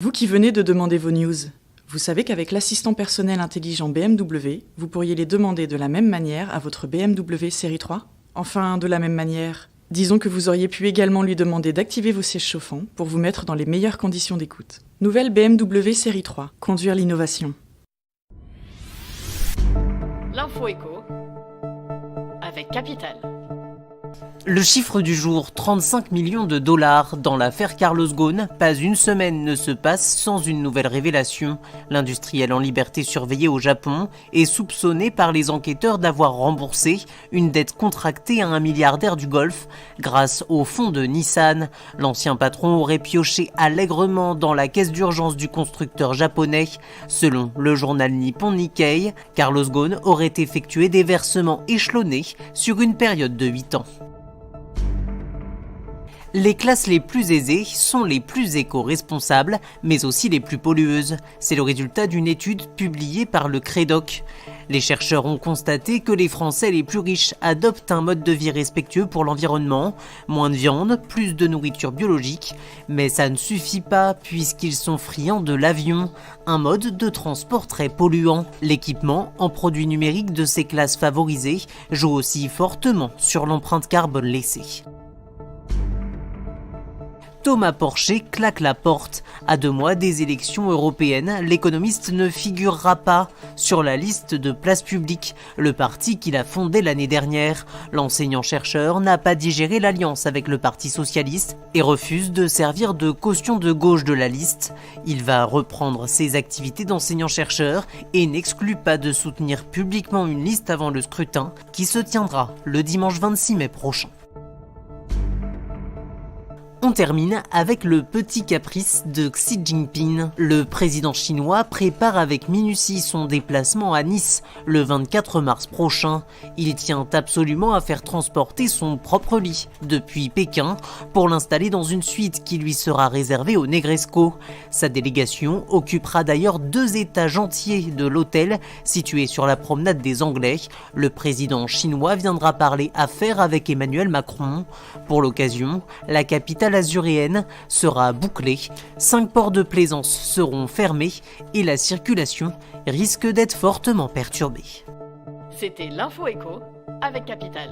Vous qui venez de demander vos news, vous savez qu'avec l'assistant personnel intelligent BMW, vous pourriez les demander de la même manière à votre BMW série 3 ? Enfin, de la même manière, disons que vous auriez pu également lui demander d'activer vos sièges chauffants pour vous mettre dans les meilleures conditions d'écoute. Nouvelle BMW série 3, conduire l'innovation. L'info écho avec Capital. Le chiffre du jour, 35 millions de dollars. Dans l'affaire Carlos Ghosn, pas une semaine ne se passe sans une nouvelle révélation. L'industriel en liberté surveillé au Japon est soupçonné par les enquêteurs d'avoir remboursé une dette contractée à un milliardaire du Golfe grâce au fonds de Nissan. L'ancien patron aurait pioché allègrement dans la caisse d'urgence du constructeur japonais. Selon le journal nippon Nikkei, Carlos Ghosn aurait effectué des versements échelonnés sur une période de 8 ans. Les classes les plus aisées sont les plus éco-responsables, mais aussi les plus pollueuses. C'est le résultat d'une étude publiée par le Crédoc. Les chercheurs ont constaté que les Français les plus riches adoptent un mode de vie respectueux pour l'environnement, moins de viande, plus de nourriture biologique, mais ça ne suffit pas puisqu'ils sont friands de l'avion, un mode de transport très polluant. L'équipement en produits numériques de ces classes favorisées joue aussi fortement sur l'empreinte carbone laissée. Thomas Porcher claque la porte. À 2 mois des élections européennes, l'économiste ne figurera pas sur la liste de Place Publique, le parti qu'il a fondé l'année dernière. L'enseignant-chercheur n'a pas digéré l'alliance avec le Parti socialiste et refuse de servir de caution de gauche de la liste. Il va reprendre ses activités d'enseignant-chercheur et n'exclut pas de soutenir publiquement une liste avant le scrutin qui se tiendra le dimanche 26 mai prochain. On termine avec le petit caprice de Xi Jinping. Le président chinois prépare avec minutie son déplacement à Nice le 24 mars prochain. Il tient absolument à faire transporter son propre lit depuis Pékin pour l'installer dans une suite qui lui sera réservée au Negresco. Sa délégation occupera d'ailleurs 2 étages entiers de l'hôtel situé sur la promenade des Anglais. Le président chinois viendra parler affaires avec Emmanuel Macron. Pour l'occasion, la capitale azuréenne sera bouclée, 5 ports de plaisance seront fermés et la circulation risque d'être fortement perturbée. C'était l'info écho avec Capital.